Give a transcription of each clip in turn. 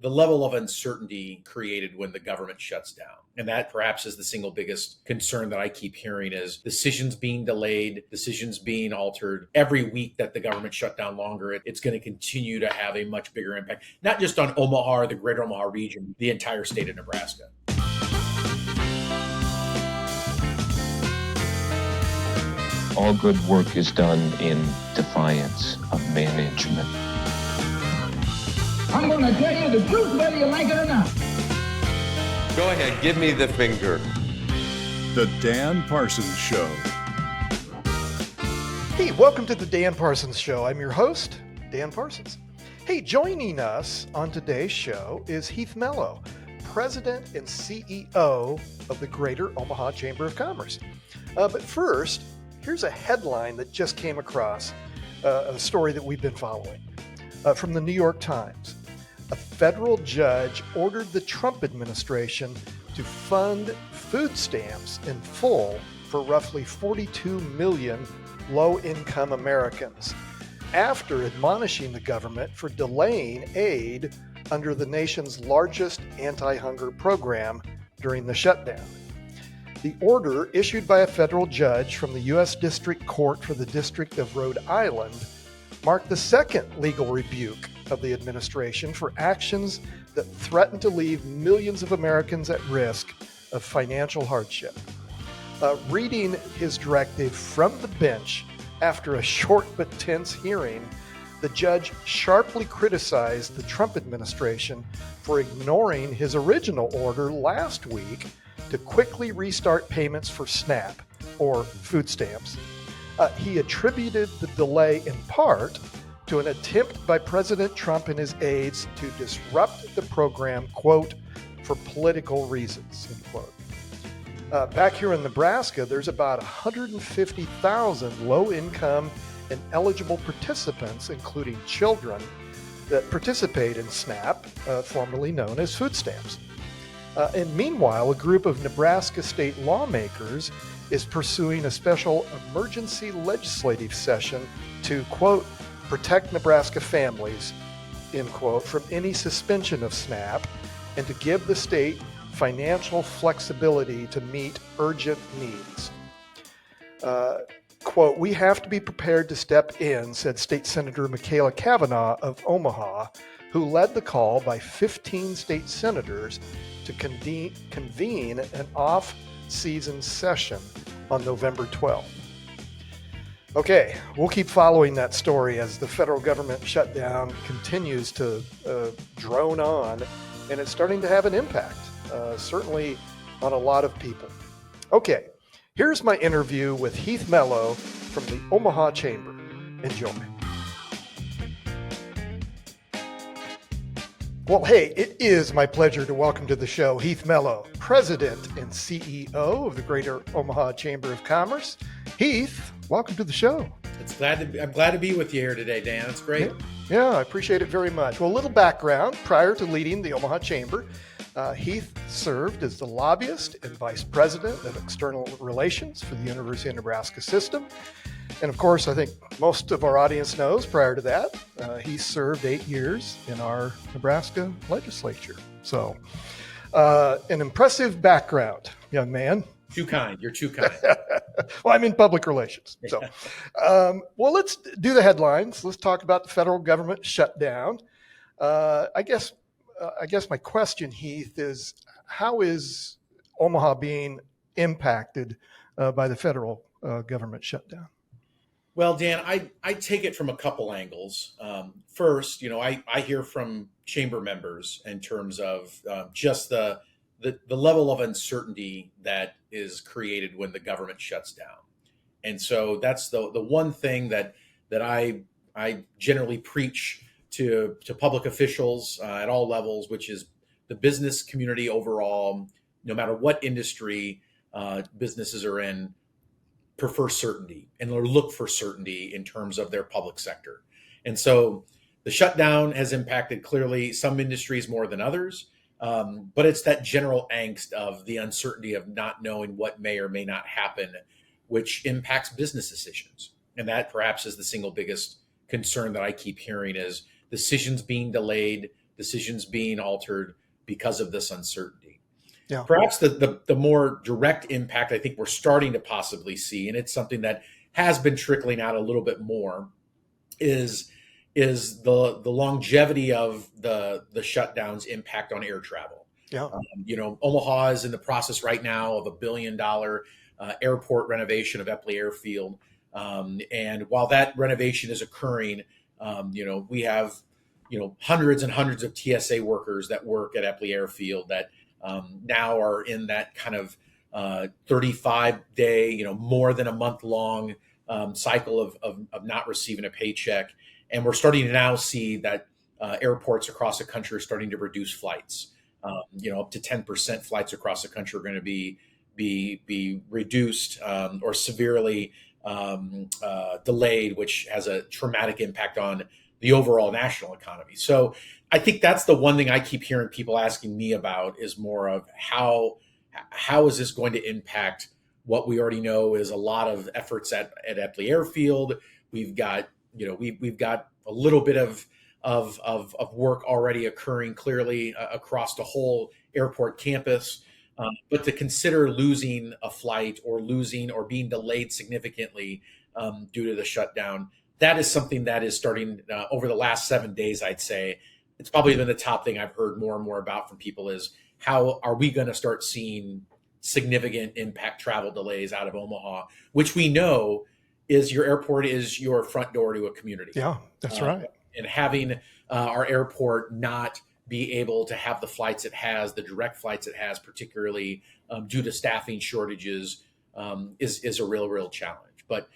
the level of uncertainty created when the government shuts down. And that perhaps is the single biggest concern that I keep hearing is decisions being delayed, decisions being altered. Every week that the government shut down longer, it's going to continue to have a much bigger impact, not just on Omaha or the greater Omaha region, the entire state of Nebraska. All good work is done in defiance of management. I'm going to tell you the truth, whether you like it or not. Go ahead, give me the finger. The Dan Parsons Show. Hey, welcome to the Dan Parsons Show. I'm your host, Dan Parsons. Hey, joining us on today's show is Heath Mello, President and CEO of the Greater Omaha Chamber of Commerce. But first, here's a headline that just came across, a story that we've been following from the New York Times. A federal judge ordered the Trump administration to fund food stamps in full for roughly 42 million low-income Americans after admonishing the government for delaying aid under the nation's largest anti-hunger program during the shutdown. The order, issued by a federal judge from the U.S. District Court for the District of Rhode Island, marked the second legal rebuke of the administration for actions that threaten to leave millions of Americans at risk of financial hardship. Reading his directive from the bench after a short but tense hearing, the judge sharply criticized the Trump administration for ignoring his original order last week to quickly restart payments for SNAP, or food stamps. He attributed the delay in part to an attempt by President Trump and his aides to disrupt the program, quote, for political reasons, end quote. Back here in Nebraska, there's about 150,000 low-income and eligible participants, including children, that participate in SNAP, formerly known as food stamps. And meanwhile, a group of Nebraska state lawmakers is pursuing a special emergency legislative session to, quote, protect Nebraska families, end quote, from any suspension of SNAP and to give the state financial flexibility to meet urgent needs. Quote, we have to be prepared to step in, said State Senator Michaela Cavanaugh of Omaha, who led the call by 15 state senators to convene an off-season session on November 12th. Okay, we'll keep following that story as the federal government shutdown continues to drone on, and it's starting to have an impact, certainly on a lot of people. Okay, here's my interview with Heath Mello from the Omaha Chamber. Enjoy. Well, hey, it is my pleasure to welcome to the show Heath Mello, President and CEO of the Greater Omaha Chamber of Commerce. Heath, welcome to the show. I'm glad to be with you here today, Dan. It's great. Yeah, I appreciate it very much. Well, a little background. Prior to leading the Omaha Chamber, Heath served as the lobbyist and vice president of external relations for the University of Nebraska system. And of course, I think most of our audience knows prior to that, he served 8 years in our Nebraska legislature. So an impressive background, young man. Too kind. You're too kind. Well, I'm in public relations. So, well, let's do the headlines. Let's talk about the federal government shutdown. I guess my question, Heath, is how is Omaha being impacted by the federal government shutdown? Well, Dan, I take it from a couple angles. First, I hear from chamber members in terms of just the level of uncertainty that is created when the government shuts down. And so that's the one thing that I generally preach to public officials at all levels, which is the business community overall, no matter what industry businesses are in, prefer certainty and look for certainty in terms of their public sector. And so the shutdown has impacted clearly some industries more than others, but it's that general angst of the uncertainty of not knowing what may or may not happen, which impacts business decisions. And that perhaps is the single biggest concern that I keep hearing is decisions being delayed, decisions being altered because of this uncertainty. Yeah. Perhaps the more direct impact I think we're starting to possibly see, and it's something that has been trickling out a little bit more, is the longevity of the shutdown's impact on air travel. Yeah. Omaha is in the process right now of $1 billion airport renovation of Eppley Airfield. And while that renovation is occurring, we have, hundreds and hundreds of TSA workers that work at Eppley Airfield that now are in that kind of 35-day, more than a month long cycle of not receiving a paycheck. And we're starting to now see that airports across the country are starting to reduce flights. Up to 10% flights across the country are going to be reduced or severely delayed, which has a traumatic impact on the overall national economy. So I think that's the one thing I keep hearing people asking me about, is more of how is this going to impact what we already know is a lot of efforts at Eppley Airfield. We've got a little bit of work already occurring clearly across the whole airport campus. But to consider losing a flight or being delayed significantly due to the shutdown, that is something that is starting over the last 7 days, I'd say. It's probably been the top thing I've heard more and more about from people is, how are we going to start seeing significant impact travel delays out of Omaha, which we know is your airport is your front door to a community. Yeah, that's right. And having our airport not be able to have the flights it has, the direct flights it has, particularly due to staffing shortages, is a real challenge. But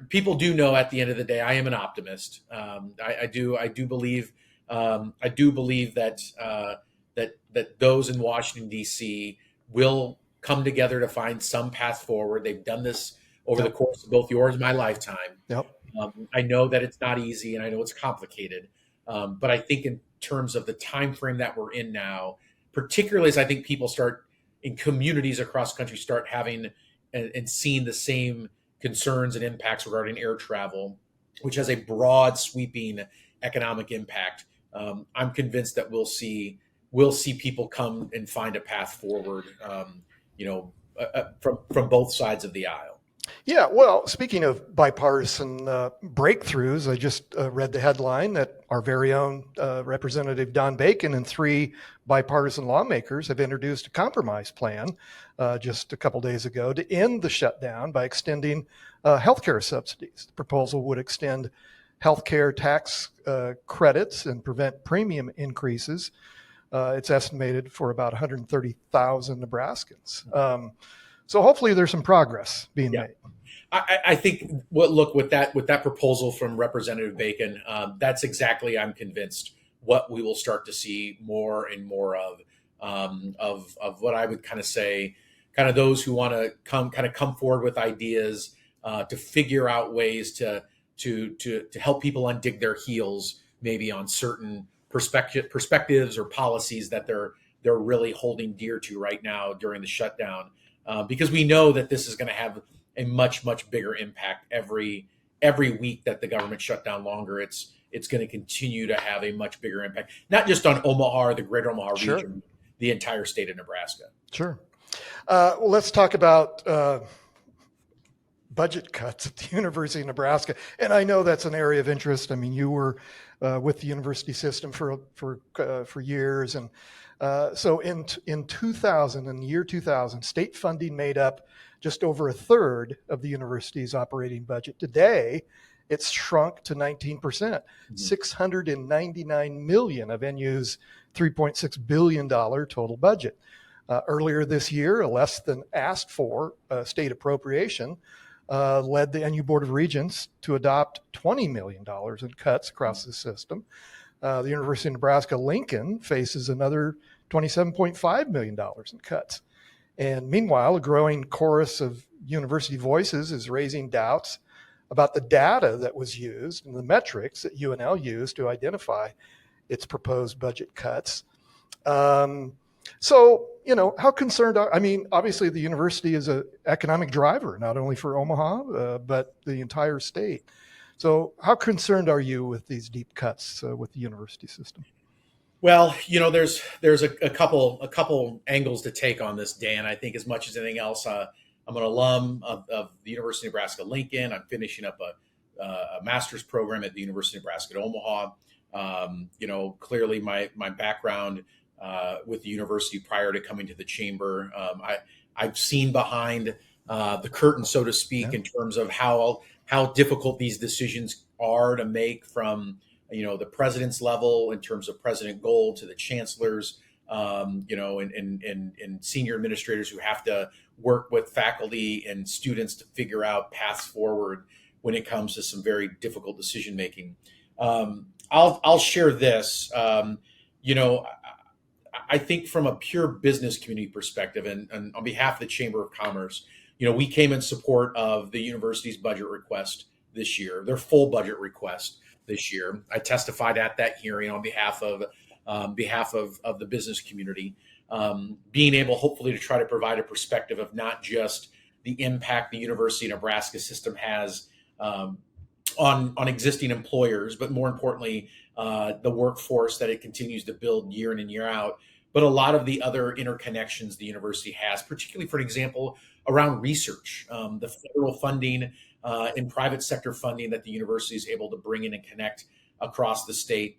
people do know at the end of the day, I am an optimist. I do believe that those in Washington D.C. will come together to find some path forward. They've done this over the course of both yours and my lifetime. Yep. I know that it's not easy, and I know it's complicated. But I think in terms of the time frame that we're in now, particularly as I think people start in communities across the country start having and seeing the same concerns and impacts regarding air travel, which has a broad sweeping economic impact. I'm convinced that we'll see people come and find a path forward, from both sides of the aisle. Yeah, well, speaking of bipartisan breakthroughs, I just read the headline that our very own Representative Don Bacon and 3 bipartisan lawmakers have introduced a compromise plan just a couple days ago to end the shutdown by extending healthcare subsidies. The proposal would extend healthcare tax credits and prevent premium increases. It's estimated for about 130,000 Nebraskans. So hopefully there's some progress being made. I think with that proposal from Representative Bacon, that's exactly, I'm convinced, what we will start to see more and more of what I would kind of say, kind of those who want to come forward with ideas to figure out ways to help people undig their heels, maybe on certain perspectives or policies that they're really holding dear to right now during the shutdown. Because we know that this is going to have a much bigger impact every week that the government shut down longer. It's going to continue to have a much bigger impact, not just on Omaha or the greater Omaha region, the entire state of Nebraska. Sure. Well, let's talk about budget cuts at the University of Nebraska. And I know that's an area of interest. I mean, you were with the university system for years. And so in the year 2000, state funding made up just over a third of the university's operating budget. Today, it's shrunk to 19%, $699 million of NU's $3.6 billion total budget. Earlier this year, a less than asked for state appropriation led the NU Board of Regents to adopt $20 million in cuts across the system. The University of Nebraska-Lincoln faces another $27.5 million in cuts. And meanwhile, a growing chorus of university voices is raising doubts about the data that was used and the metrics that UNL used to identify its proposed budget cuts. So, how concerned obviously the university is an economic driver, not only for Omaha, but the entire state. So how concerned are you with these deep cuts with the university system? Well, there's a couple angles to take on this, Dan. I think as much as anything else, I'm an alum of the University of Nebraska Lincoln. I'm finishing up a master's program at the University of Nebraska at Omaha. Clearly my background with the university prior to coming to the chamber, I've seen behind the curtain, so to speak, in terms of how difficult these decisions are to make from the president's level in terms of President Gold to the chancellors, and senior administrators who have to work with faculty and students to figure out paths forward when it comes to some very difficult decision making. I'll share this. I think from a pure business community perspective, and on behalf of the Chamber of Commerce, we came in support of the university's budget request this year, their full budget request this year. I testified at that hearing on behalf of the business community, being able hopefully to try to provide a perspective of not just the impact the University of Nebraska system has on existing employers, but more importantly, the workforce that it continues to build year in and year out, but a lot of the other interconnections the university has, particularly, for example, around research, the federal funding and private sector funding that the university is able to bring in and connect across the state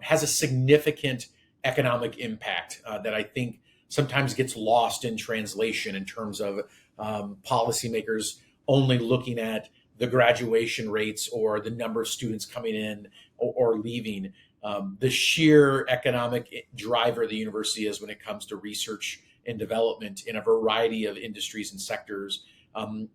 has a significant economic impact that I think sometimes gets lost in translation in terms of policymakers only looking at the graduation rates or the number of students coming in or leaving. The sheer economic driver the university is when it comes to research and development in a variety of industries and sectors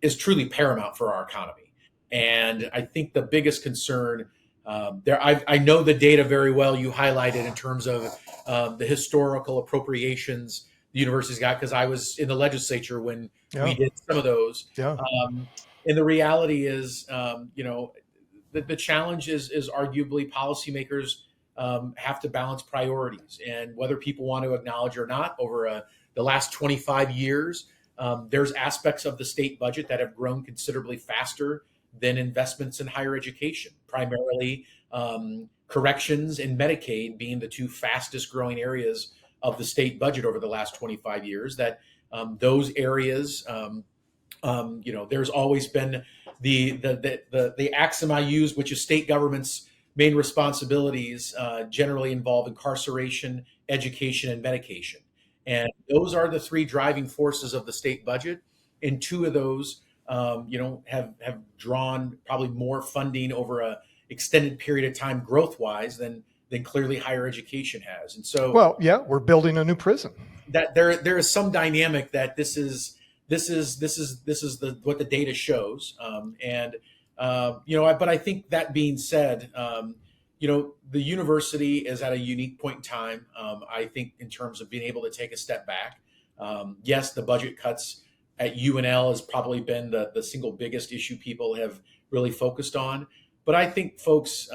is truly paramount for our economy. And I think the biggest concern I know the data very well you highlighted in terms of the historical appropriations the university's got, because I was in the legislature when we did some of those. And the reality is, the challenge is arguably policymakers have to balance priorities, and whether people want to acknowledge or not, over the last 25 years, there's aspects of the state budget that have grown considerably faster than investments in higher education, primarily corrections and Medicaid being the two fastest growing areas of the state budget over the last 25 years. That those areas, there's always been the axiom I use, which is state government's main responsibilities generally involve incarceration, education, and medication. And those are the three driving forces of the state budget. And two of those, have drawn probably more funding over a extended period of time, growth-wise, than clearly higher education has. And so, we're building a new prison. That there is some dynamic that this is what the data shows. But I think that being said, the university is at a unique point in time. I think in terms of being able to take a step back. Yes, the budget cuts at UNL has probably been the single biggest issue people have really focused on. But I think folks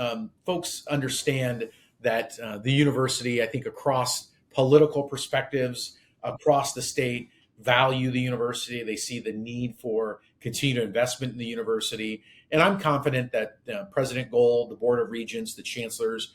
understand that the university, I think across political perspectives, across the state, value the university. They see the need for continued investment in the university. And I'm confident that President Gold, the Board of Regents, the chancellors,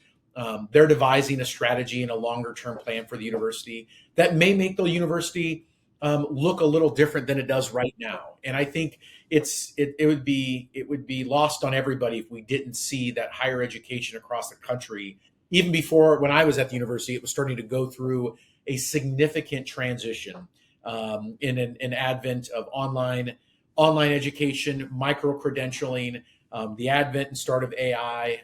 they're devising a strategy and a longer term plan for the university that may make the university look a little different than it does right now. And I think it would be lost on everybody if we didn't see that higher education across the country, even before when I was at the university, it was starting to go through a significant transition in an advent of online education, micro-credentialing, the advent and start of AI.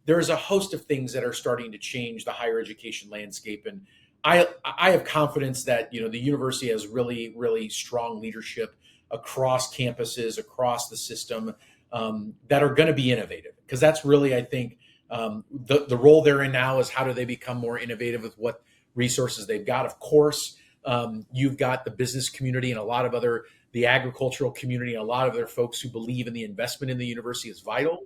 There's a host of things that are starting to change the higher education landscape. And I have confidence that, the university has really, really strong leadership across campuses, across the system, that are going to be innovative. Because that's really, I think, the role they're in now is how do they become more innovative with what resources they've got. Of course, you've got the business community and a lot of the agricultural community, and a lot of other folks who believe in the investment in the university is vital,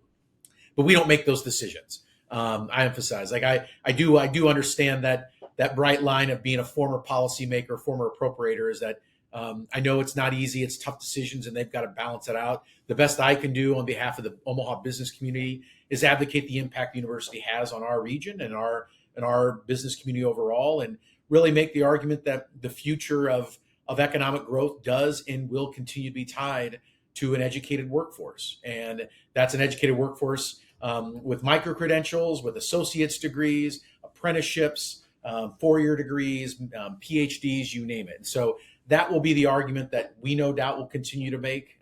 but we don't make those decisions. I emphasize, I do understand that bright line of being a former policymaker, former appropriator, is that I know it's not easy. It's tough decisions, and they've got to balance it out. The best I can do on behalf of the Omaha business community is advocate the impact the university has on our region and our and our business community overall, and really make the argument that the future of economic growth does and will continue to be tied to an educated workforce. And that's an educated workforce with micro-credentials, with associate's degrees, apprenticeships, 4-year degrees, PhDs, you name it. So that will be the argument that we no doubt will continue to make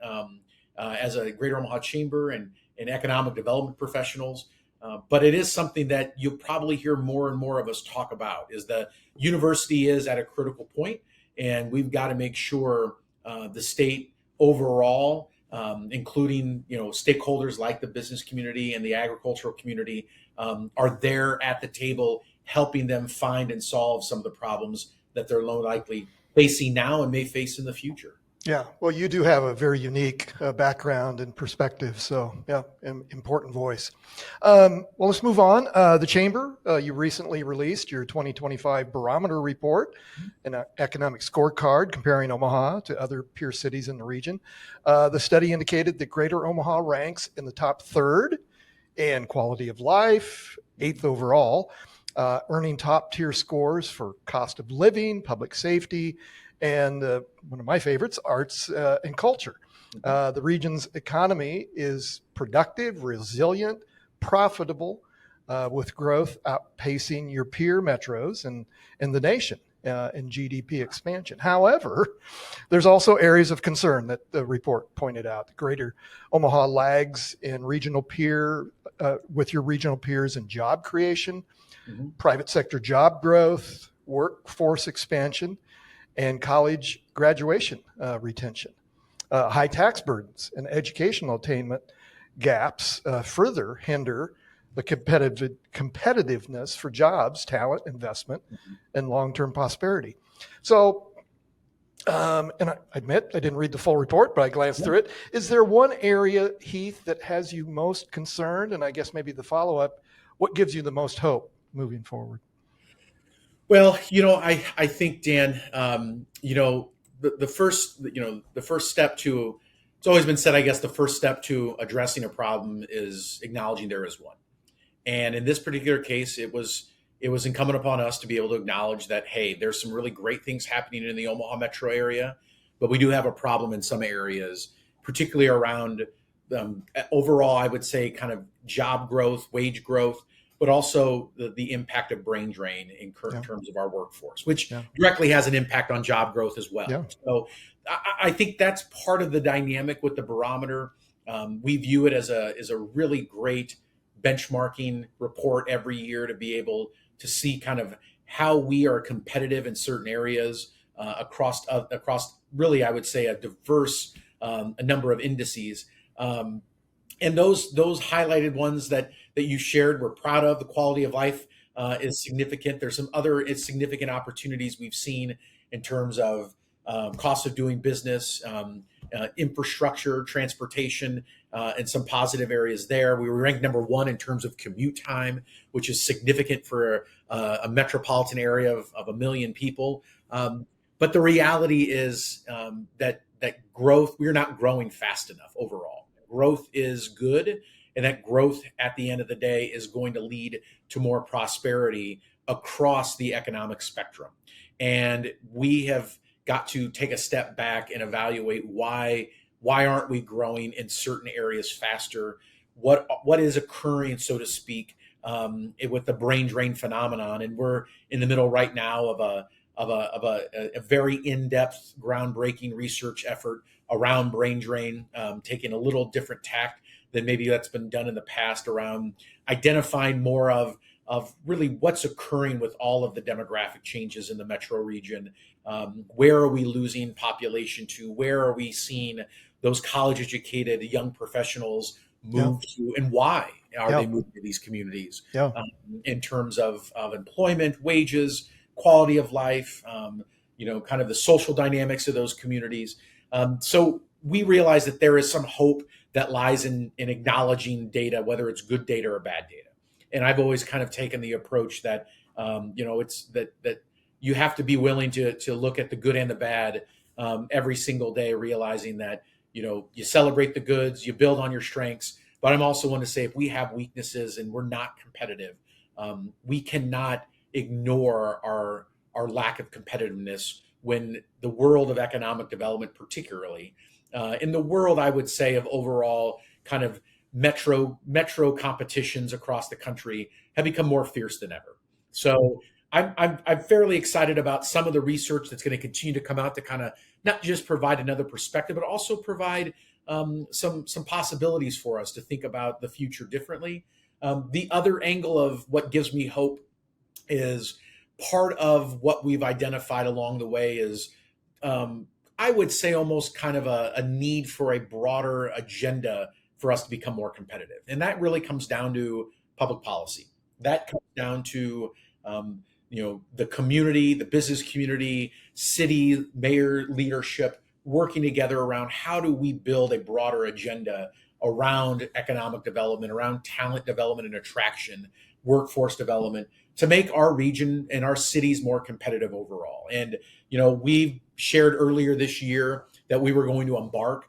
as a Greater Omaha Chamber and economic development professionals. But it is something that you'll probably hear more and more of us talk about, is the university is at a critical point, and we've got to make sure the state overall, including stakeholders like the business community and the agricultural community, are there at the table helping them find and solve some of the problems that they're likely facing now and may face in the future. Yeah, well, you do have a very unique background and perspective, so yeah, important voice. Well, let's move on. The Chamber, you recently released your 2025 Barometer report, an economic scorecard comparing Omaha to other peer cities in the region. The study indicated that Greater Omaha ranks in the top third in quality of life, 8th overall, earning top tier scores for cost of living, public safety, and one of my favorites, arts and culture. The region's economy is productive, resilient, profitable, with growth outpacing your peer metros and the nation in GDP expansion. However, there's also areas of concern that the report pointed out. The Greater Omaha lags in with your regional peers in job creation, private sector job growth, workforce expansion, and college graduation retention. High tax burdens and educational attainment gaps further hinder the competitiveness for jobs, talent, investment, and long-term prosperity. So, and I admit I didn't read the full report, but I glanced through it. Is there one area, Heath, that has you most concerned? And I guess maybe the follow-up, what gives you the most hope moving forward? Well, I think, Dan, the first step to, it's always been said, I guess the first step to addressing a problem is acknowledging there is one. And in this particular case, it was incumbent upon us to be able to acknowledge that, hey, there's some really great things happening in the Omaha metro area, but we do have a problem in some areas, particularly around overall, I would say, kind of job growth, wage growth, but also the impact of brain drain in terms of our workforce, which directly has an impact on job growth as well. Yeah. So I think that's part of the dynamic with the barometer. We view it as a really great benchmarking report every year to be able to see kind of how we are competitive in certain areas across really, I would say, a diverse a number of indices. And those highlighted ones that you shared, we're proud of. The quality of life is significant. There's some other significant opportunities we've seen in terms of cost of doing business, infrastructure, transportation, and some positive areas there. We were ranked number 1 in terms of commute time, which is significant for a metropolitan area of 1 million people. But the reality is that growth, we're not growing fast enough overall. Growth is good, and that growth at the end of the day is going to lead to more prosperity across the economic spectrum. And we have got to take a step back and evaluate why aren't we growing in certain areas faster? What is occurring, so to speak, with the brain drain phenomenon? And we're in the middle right now of a very in-depth, groundbreaking research effort around brain drain, taking a little different tack than maybe that's been done in the past around identifying more of really what's occurring with all of the demographic changes in the metro region. Where are we losing population to? Where are we seeing those college-educated young professionals move to, and why are they moving to these communities? In terms of employment, wages, quality of life, kind of the social dynamics of those communities. So we realize that there is some hope that lies in acknowledging data, whether it's good data or bad data. And I've always kind of taken the approach that, it's that you have to be willing to look at the good and the bad every single day, realizing that, you celebrate the goods, you build on your strengths. But I'm also want to say if we have weaknesses and we're not competitive, we cannot ignore our lack of competitiveness when the world of economic development, particularly in the world, I would say, of overall kind of metro competitions across the country have become more fierce than ever. So I'm fairly excited about some of the research that's going to continue to come out to kind of not just provide another perspective, but also provide some possibilities for us to think about the future differently. The other angle of what gives me hope is part of what we've identified along the way is I would say almost kind of a need for a broader agenda for us to become more competitive. And that really comes down to public policy. That comes down to the community, the business community, city, mayor leadership working together around how do we build a broader agenda around economic development, around talent development and attraction, workforce development, to make our region and our cities more competitive overall. And, we've shared earlier this year that we were going to embark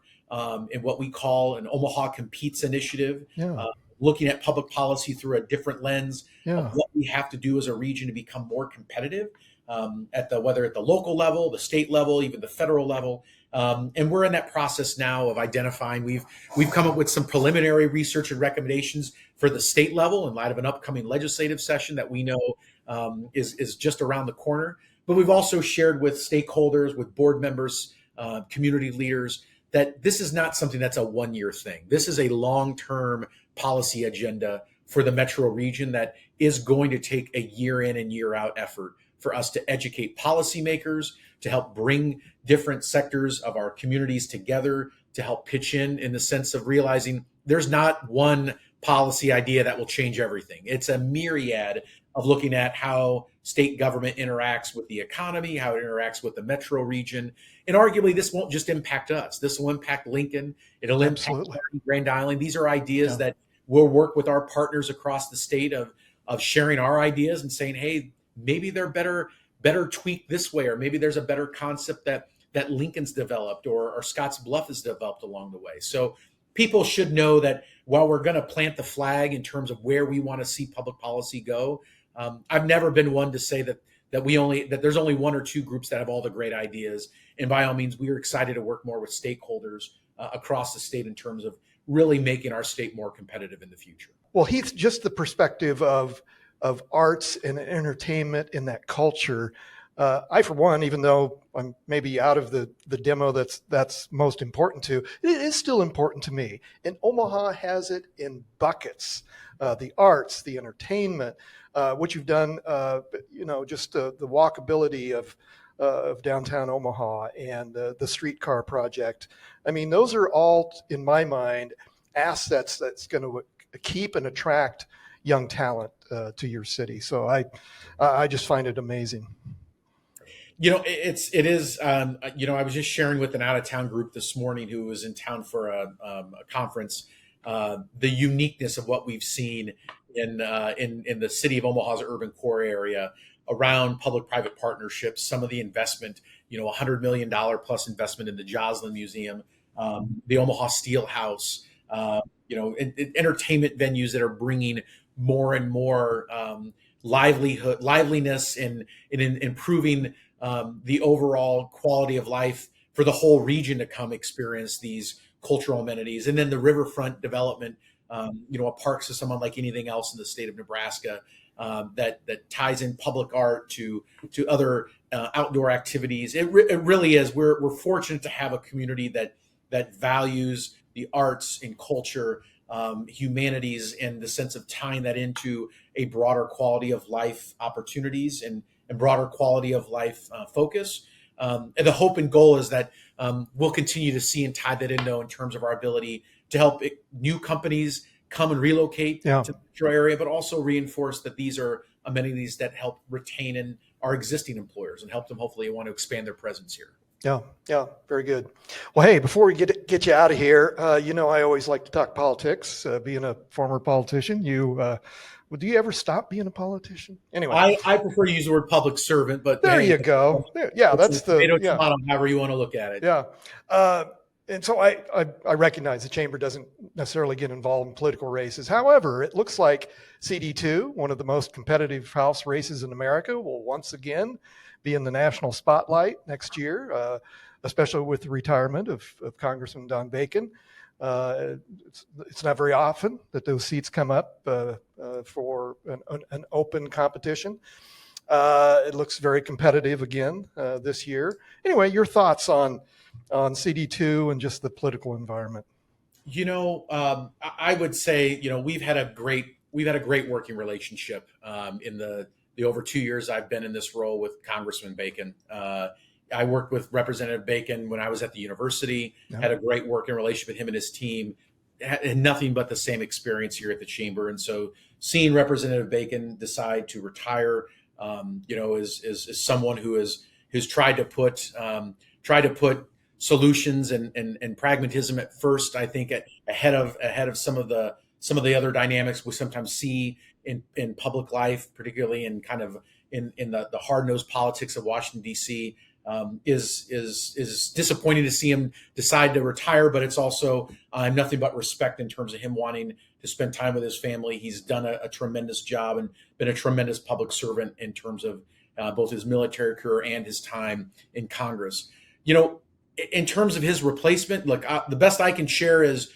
in what we call an Omaha Competes initiative, looking at public policy through a different lens of what we have to do as a region to become more competitive, whether at the local level, the state level, even the federal level. And we're in that process now of identifying. We've come up with some preliminary research and recommendations for the state level in light of an upcoming legislative session that we know is just around the corner. But we've also shared with stakeholders, with board members, community leaders, that this is not something that's a one-year thing. This is a long-term policy agenda for the metro region that is going to take a year in and year out effort for us to educate policymakers, to help bring different sectors of our communities together, to help pitch in the sense of realizing there's not one policy idea that will change everything. It's a myriad of looking at how state government interacts with the economy, how it interacts with the metro region. And arguably, this won't just impact us. This will impact Lincoln. It'll impact Grand Island. These are ideas that we'll work with our partners across the state of sharing our ideas and saying, hey, maybe they're better tweaked this way, or maybe there's a better concept that Lincoln's developed or Scotts Bluff has developed along the way. So people should know that while we're going to plant the flag in terms of where we want to see public policy go, I've never been one to say that there's only one or two groups that have all the great ideas. And by all means, we are excited to work more with stakeholders across the state in terms of really making our state more competitive in the future. Well, Heath, just the perspective of arts and entertainment in that culture. I, for one, even though I'm maybe out of the demo that's most important to, it is still important to me. And Omaha has it in buckets. The arts, the entertainment, what you've done, just the walkability of downtown Omaha and the streetcar project. I mean, those are all, in my mind, assets that's going to keep and attract young talent to your city. So I just find it amazing. It is. I was just sharing with an out of town group this morning who was in town for a conference, the uniqueness of what we've seen in the city of Omaha's urban core area around public-private partnerships, some of the investment, $100 million plus investment in the Joslin Museum, the Omaha Steel House, entertainment venues that are bringing more and more liveliness and improving the overall quality of life for the whole region to come experience these cultural amenities. And then the riverfront development, a park system unlike anything else in the state of Nebraska, that ties in public art to other outdoor activities. It really is. We're fortunate to have a community that values the arts and culture, humanities, and the sense of tying that into a broader quality of life opportunities and broader quality of life focus. And the hope and goal is that we'll continue to see and tie that in terms of our ability to help new companies come and relocate to the metro area, but also reinforce that these are amenities that help retain in our existing employers and help them hopefully want to expand their presence here. Yeah, very good. Well, hey, before we get you out of here, I always like to talk politics. Being a former politician, do you ever stop being a politician? Anyway, I prefer to use the word public servant, but there you go. That's the tomato, however you want to look at it. Yeah. And so I recognize the chamber doesn't necessarily get involved in political races. However, it looks like CD2, one of the most competitive House races in America, will once again be in the national spotlight next year, especially with the retirement of Congressman Don Bacon. It's not very often that those seats come up for an open competition. It looks very competitive again this year. Anyway, your thoughts on CD2 and just the political environment? I would say, we've had a great working relationship in the over 2 years I've been in this role with Congressman Bacon. I worked with Representative Bacon when I was at the university, had a great working relationship with him and his team, had nothing but the same experience here at the chamber. And so seeing Representative Bacon decide to retire, is someone who has tried to put solutions and pragmatism at first, I think ahead of some of the other dynamics we sometimes see in public life, particularly in kind of in the hard-nosed politics of Washington, D.C. Is disappointing to see him decide to retire, but it's also nothing but respect in terms of him wanting to spend time with his family. He's done a tremendous job and been a tremendous public servant in terms of both his military career and his time in Congress. In terms of his replacement, look, the best I can share is,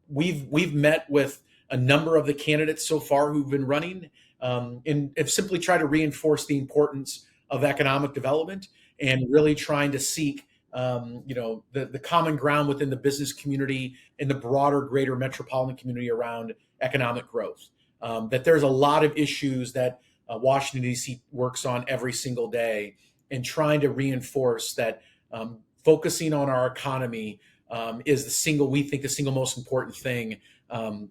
we've met with a number of the candidates so far who've been running, and have simply tried to reinforce the importance of economic development and really trying to seek, the common ground within the business community and the broader, greater metropolitan community around economic growth. That there's a lot of issues that Washington, D.C. works on every single day, and trying to reinforce that focusing on our economy is the single most important thing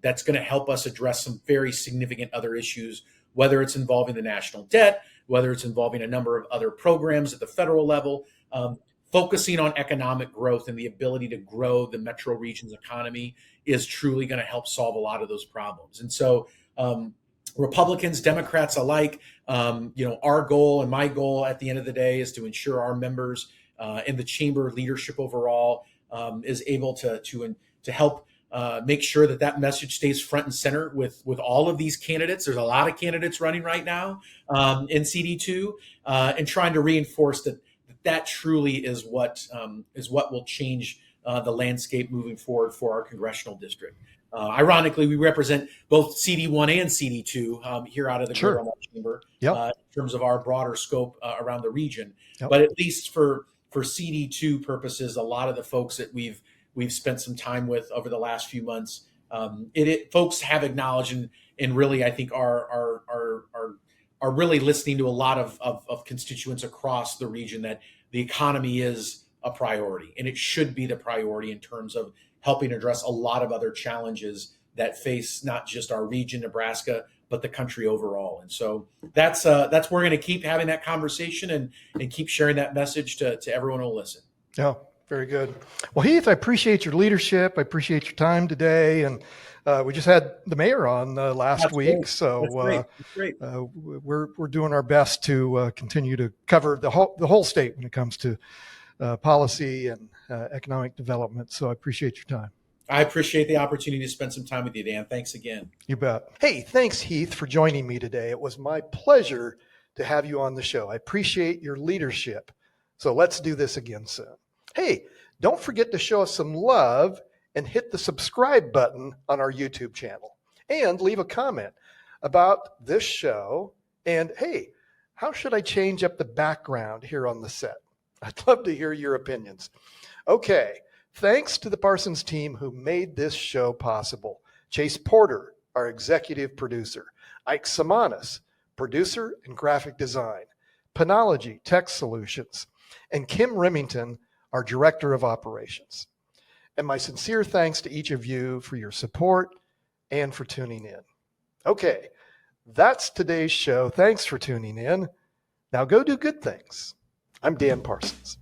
that's going to help us address some very significant other issues, whether it's involving the national debt, whether it's involving a number of other programs at the federal level. Focusing on economic growth and the ability to grow the metro region's economy is truly going to help solve a lot of those problems. And so Republicans, Democrats alike, our goal and my goal at the end of the day is to ensure our members and the chamber leadership overall is able to help make sure that message stays front and center with all of these candidates. There's a lot of candidates running right now in CD2, and trying to reinforce that truly is what will change the landscape moving forward for our congressional district. Ironically, we represent both CD1 and CD2 here out of the Greater Omaha Chamber in terms of our broader scope around the region. But at least for CD2 purposes, a lot of the folks that we've spent some time with over the last few months, folks have acknowledged and really, I think, are really listening to a lot of constituents across the region that the economy is a priority, and it should be the priority in terms of helping address a lot of other challenges that face not just our region, Nebraska, but the country overall. And so that's we're going to keep having that conversation and keep sharing that message to everyone who will listen. Yeah, very good. Well, Heath, I appreciate your leadership. I appreciate your time today. And we just had the mayor on last week. Great. So That's great. We're doing our best to continue to cover the whole state when it comes to policy and economic development. So I appreciate your time. I appreciate the opportunity to spend some time with you, Dan. Thanks again. You bet. Hey, thanks, Heath, for joining me today. It was my pleasure to have you on the show. I appreciate your leadership. So let's do this again soon. Hey, don't forget to show us some love and hit the subscribe button on our YouTube channel, and leave a comment about this show. And hey, how should I change up the background here on the set? I'd love to hear your opinions. Okay, thanks to the Parsons team who made this show possible. Chase Porter, our executive producer. Ike Samanis, producer and graphic design. Penology Tech Solutions. And Kim Remington, our director of operations. And my sincere thanks to each of you for your support and for tuning in. Okay, that's today's show. Thanks for tuning in. Now go do good things. I'm Dan Parsons.